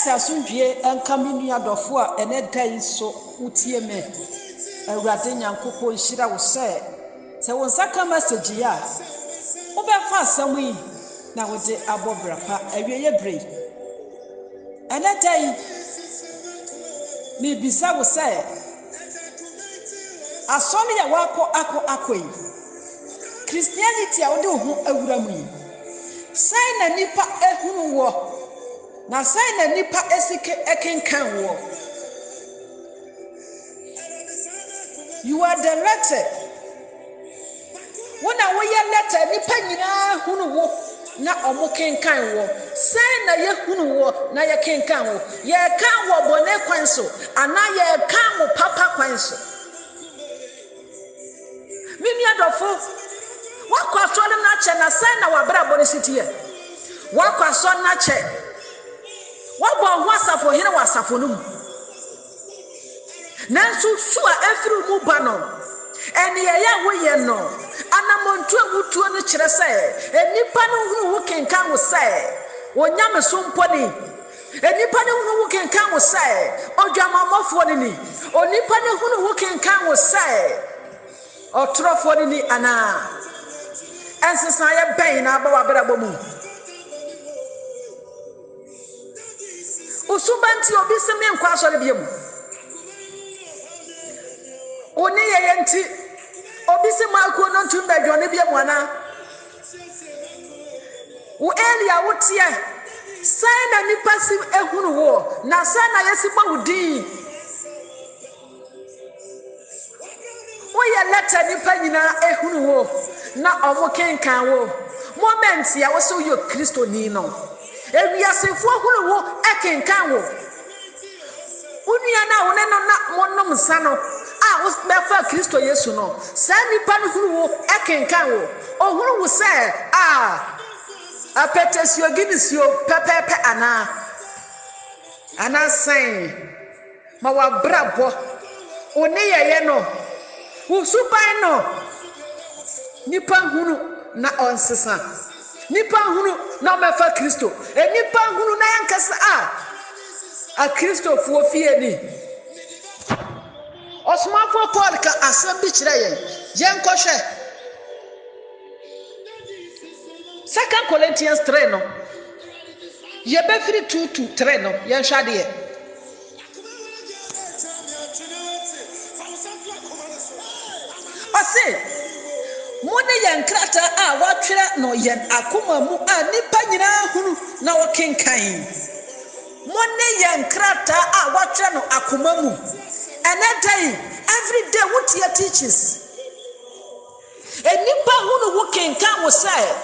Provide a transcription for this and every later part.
Yes, asundue enkamini adofo a ene dai so utie me awurade nyankopon hira wo se wo nsaka message ya wo be fa asam yi na wo de abobrapa awieye brei ene dai mi bisa wo se asoni ya wako akoi Christianity a wo de ho awura mu yi sai na nipa ehunu wo na sai na nipa esike ekenkan wo. You are directed. When I wear letter nipa nyina hunu wo na omo kenkan wo. Sai na ye hunu wo na ye kenkan wo. Ye kan wo bone kwan so ana ye kan wo papa kwan so. Mimi adofo wakwaso na che na sai na wabra bone sitie. Wakwaso na che wabo ho asafo hene wasafo no mu nanso sua efiri mu ba no ene ye woye no anamontu agutuo no kire se enipa no hunu wo kenkan wo se wonyame so mponi enipa no hunu wo kenkan wo se odwamamofo ni onipa no hunu wo kenkan wo se otrofo ni ana ensesa ye ben na ba wabra bomu usubanti obi se me nkwa so le biemu oni ye yenti obi se maako no ntumba dwone biemu ana wo elia wotie sai na nipa si ehunu wo na sai na yesi ba wudi wo ye leta nipa nyina ehunu wo na omo kenkan wo moment ya wo so yo Kristo ni no ewiasefo hunu wo ekenkan wo unia na wo ne no na monom sa no a wo befa Kristo Yesu no sa nipa no hunu wo ekenkan wo ohunu wo se apetesio ginisio pepepe ana san ma wa brabo oni yeye no wo suban no nipa hunu na onsesa nipa hunu na mefa Kristo nipa hunu na yankasa a Kristo fo fie ni osmafo Paul ka asem bi kire yen kohwe 2 Corinthians 3 no ye be firi 2 to 3 no yen hwade ye ase mone yen krata a watwere no yen akoma mu a nipa nyina hunu na wokenkan mone yen krata a watwere no akoma mu another every day what your teaches enipa hunu wokenkan wo say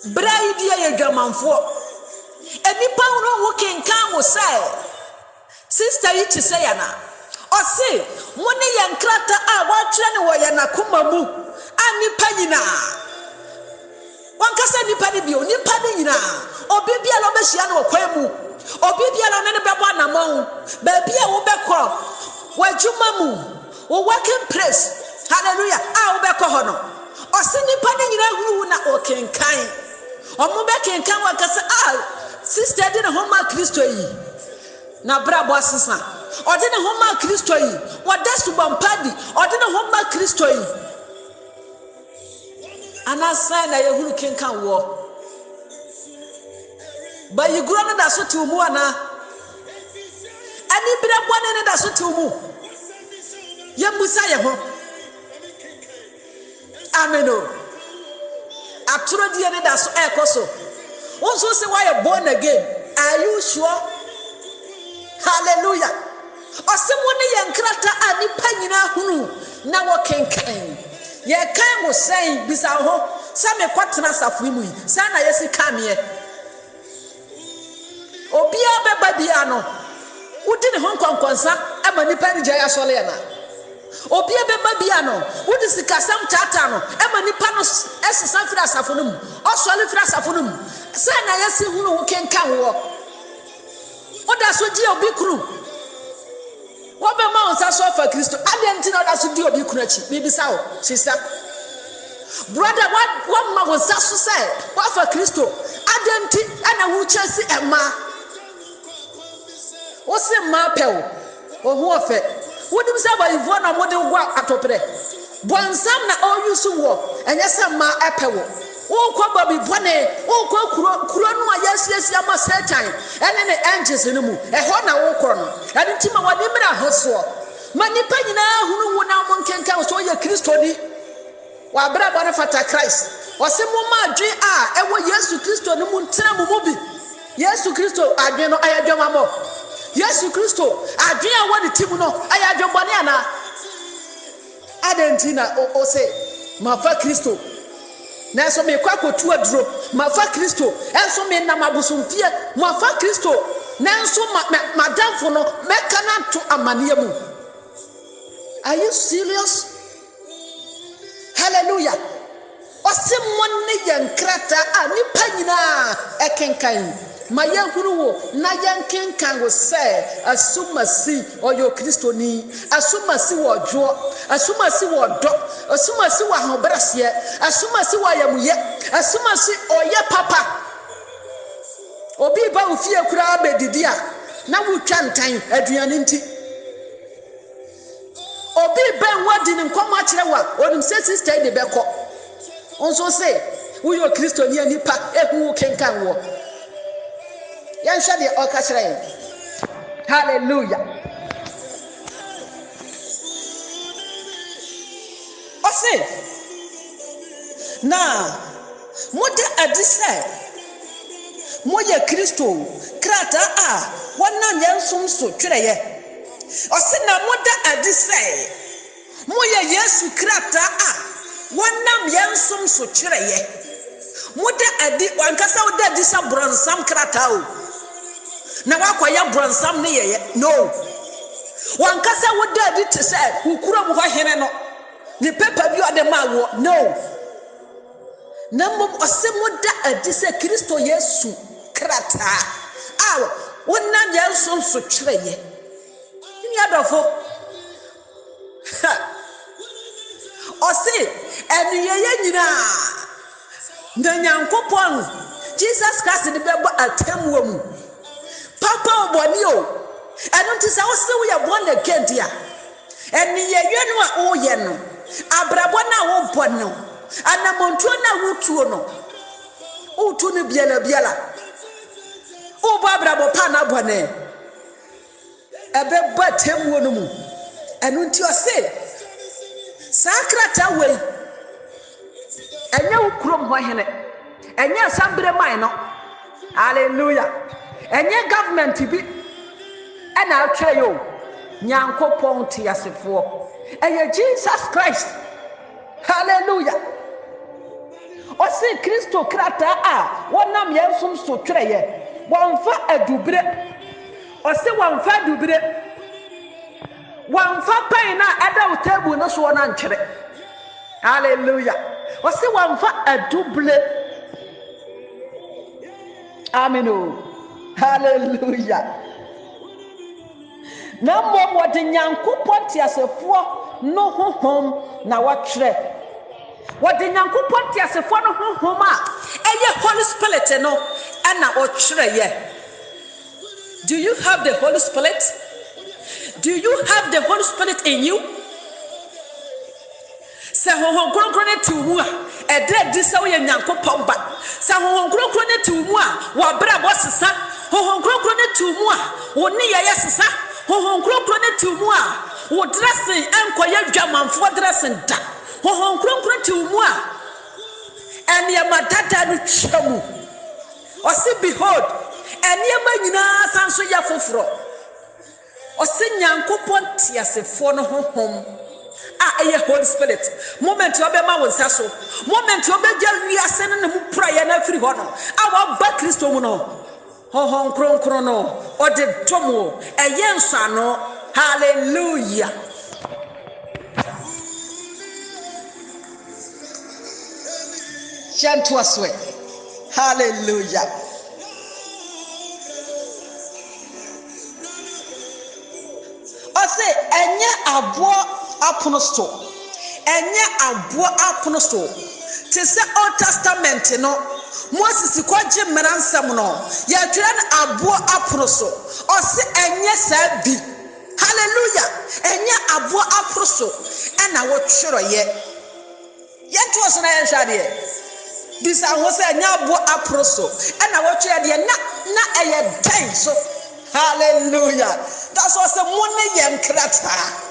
braidi ye dwamanfo enipa hunu wokenkan wo say sister yi to say yana ose mone yen krata a watwere no wo yen akoma mu anipa nyina wankasa nipa ni bi onipa ni nyina obi bia lo be hia no okwan mu obi bia lo ne be bo anamon ba bia wo be ko wajuma mu wo working place hallelujah a wo be ko ho no ose nipa ni nyina huru na okenkan omo be kenkan wankasa sister de ne homa Kristo yi na brabo asesa ode ne homa Kristo yi wadasu bampadi ode ne homa Kristo yi ana sai na yehuru kenkan wo ba yiguro no da so ti umu ana ani bire bone ne da so ti umu yembusa ye ho ameno aturo die ne da so ekoso wonso se why you born again are you sure hallelujah osemo ne yenkrata ani panyina hunu na wo kenkan ye kan wo sen bisa ho se me kwatena safo mu yi sa na yesi kamie obia beba bia no wudi ne ho nkwankonsa ama nipa ni jaya sole na obia beba bia no wudi sikasam tata no ama nipa no esesa fira safo no mu osole fira safo no mu sa na yesi hunu wo kenkan wo oda so ji obi kru wo be ma onsa so fa Kristo adenti na oda so di obi kru achi bibisa wo sister brother what ma onsa so say wa fa Kristo adenti ana hu chesi ema wo se ma pew ohu ofe wodim se ba ivo na mode gwa atopre bonsam na all you so wo enye se ma epewo wo kwa ba bi bone wo kwa kuro no ayasiesia ma satan ene ne angels no mu eho na wo kro no ade ntima wode mra hoso manipa nyina hunu wo na mo nkenkan so ye kristoni wa bra bone fata Christ wose mo ma adwe a ewo Yesu Kristo no mu ntena mo bi Yesu Kristo adwe no ayadwama mo Yesu Kristo adwe a wodi timu no ayadwobone ana adentina o se mafa Kristo na so me kwa kotu aduro mafa Kristo enso me na mabosomfie mafa Kristo na enso madamfo no meka na to amane mu. Are you serious? Hallelujah. Osimone yankrata anipa nyina ekenkan mayankuru wo na yankenkan wo se asumasi oyo kristoni asumasi wo dwo asumasi wo do asumasi wo ahobrase asumasi wo yamuye asumasi oye papa obi ba ofie kura abedidi a na wutwa ntan aduane nti obi ben wadi ni nkomo akire wa onim se sister de beko onso se uyo kristoni anipa ehu kenkan wo yansha de okachire. Hallelujah. Ose na mode adise moye kristo krata a wonam yansom so twereye ose na mode adise moye Yesu krata a wonam yansom so twereye mode adi wankasa wode adisa bronsam krata o na wakoya bronsam ne yeye no wankasa wode adi te se ukura mu hwahene no ni pepa bi ode mawo no na mom ose mode adi se Kristo Yesu krata a wonam yansom so twereye ni adofo ose eniyeye nyina na Nyankopon Jesus Christ de bebo atemwo mu papa oboni o enu ti sa wo se wo ye born again dia eniyeye no a wo ye no abrabo na wo bono anamontuo na wutuo no utu ne biala o ba abrabo pa na bone ebe ba temwo no mu enu ti o se sakrata wei enye ukrom ho hene enye asambre man no hallelujah enye government bi ena atwe yo Nyankopon ti asefo enye Jesus Christ. Hallelujah. Osi Kristo krata a wonam yansom so twereye wonfa adubre osi wonfa adubre wonfa pan na ada table no so na nkyere. Hallelujah. Osi wonfa adubre. Amen. Hallelujah. Na mom wode Nyankopon ti asefo no honhom na watwere wode Nyankopon ti asefo no honhom a eye Holy Spirit no ana otwere ye. Do you have the Holy Spirit? Do you have the Holy Spirit in you? Se honhom kronkron ne ti mu a ede di se wo ye Nyankopon ba se honhom kronkron ne ti mu a wo bra bo sesa honhom kronkron ne ti mu a wo ni ye sesa honhom kronkron ne ti mu a wo dressing enkoye dwamanfo dressing da honhom kronkron ti mu a ene ma dada no twamu osi behold ene ma nyina sanso ya foforo osi Nyankopon ti asefo no honhom a eye Holy Spirit moment you be ma wonsa so moment you be gya wiase no mu prayer na afiri ho no a wo ba Kristo mu no honhom kronkron no ode tomo eye nsa no. Hallelujah. Chant was way. Hallelujah. I say enye abo aposto enye abo aposto te se Old Testament no Moses kwaje mmeransam no ye twere na abo aproso ose enye sabi hallelujah enye abo aproso na wo twero ye to so na ye hwade bisa ho se enye abo aproso na wo twere de na eye den so hallelujah that's what say money ye nkrata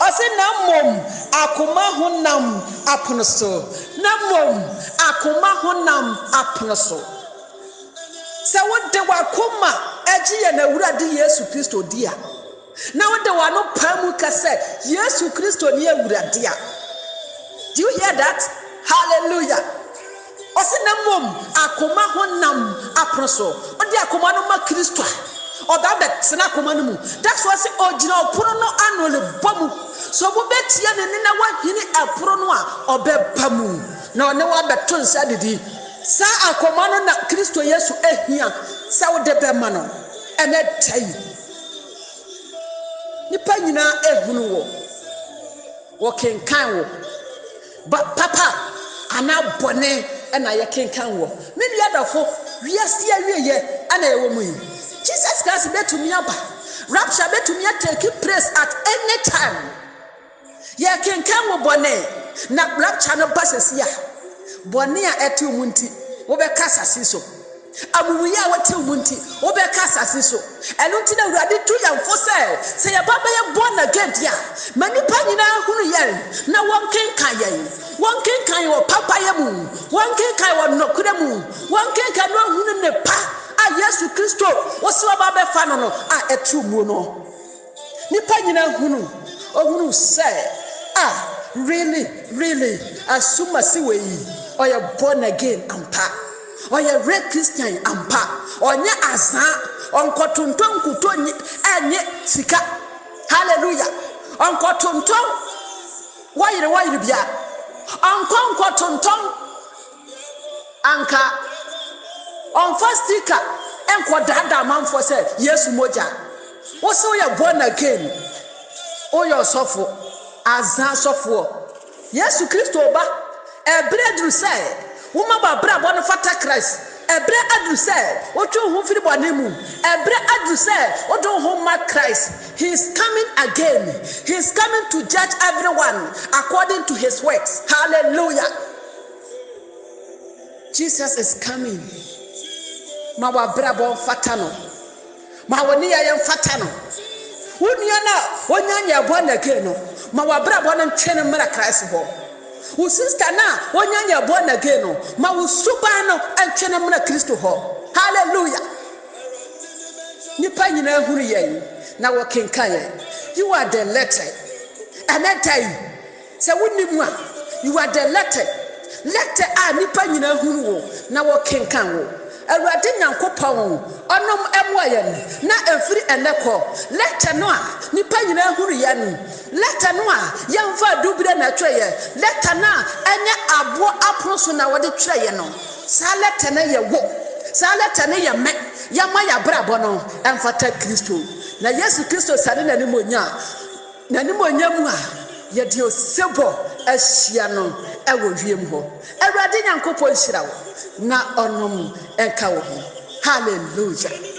ose na mom akoma honam apnoso na mom akoma honam apnoso se wode wakoma agiye na wurade Yesu Kristo dia na wode wano pamu ka se Yesu Kristo ni awurade a do you hear that hallelujah ose na mom akoma honam apnoso ode akoma no ma Kristo oda bet na akoma no mu that's why say ogina opono no anole bomu so bo betia ne na wahini aporo no a obeba mu na one wa beto nsa didi sa akoma no na Kristo Yesu ehia sa wo de be ma no ene tai nipa nyina ehunu wo kenkan wo ba papa ana bone na ye kenkan wo me nuadafo wiase awieye ana ewo mu yi Jesus Christ betumi aba rapture betumi take place at any time ye kenkan wo bone na rapture no basesi a bone a eti umunti wo be kasase so amuwi a wati umunti wo be kasase so enu nti na urade tu yamfo se ye baba ye born again dia manipa nyina hunu ye na won kenkan wo papa ye mu won kenkan wo nokure mu won kenkan no hunu ne pa a Yesu Kristo wo se baba be fa no a etu mu no nipa nyina hunu ohunu se really asuma si we or you born again ampa or you real Christian ampa onye asa onkotonton kutonyi anye sika hallelujah onkotonton wayire bia onkonkotonton anka on first sticker enkodada manfo say Yesu moja wo so you born again o your sofo azan sofo Yesu Kristo ba ebredru say wo ma ba bra bo no fata Christ ebre adru say wo twu hu firi bone mu ebre adru say wo do hu ma Christ. He is coming again. He is coming to judge everyone according to his works. Hallelujah. Jesus is coming. Ma wa bra bo fata no ma woni ya fata no woni na wonyanya born again no ma wa bra bo no twene mra Christ ho wo sister na wonyanya born again no ma wo suba no twene mra Kristo ho hallelujah nipa nyina huru yen na wo kenkan yen you are the letter and that time say woni mu a you are the letter a nipa nyina huru wo na wo kenkan wo Awurade Nyankopɔn onom emoyen na efiri eneko letter no a nipa nyina huru ye no letter no a yemfa dubire na tweye letter na enye abo aproso na wode tweye no sa letter na ye wo sa letter na ye me yama ya brabo no emfata Kristo na Yesu Kristo sane na nimonya mu a ye de osebo ahia no ewo wiem ho Awurade Nyankopɔn hyira wo na onom enka wo ho hallelujah.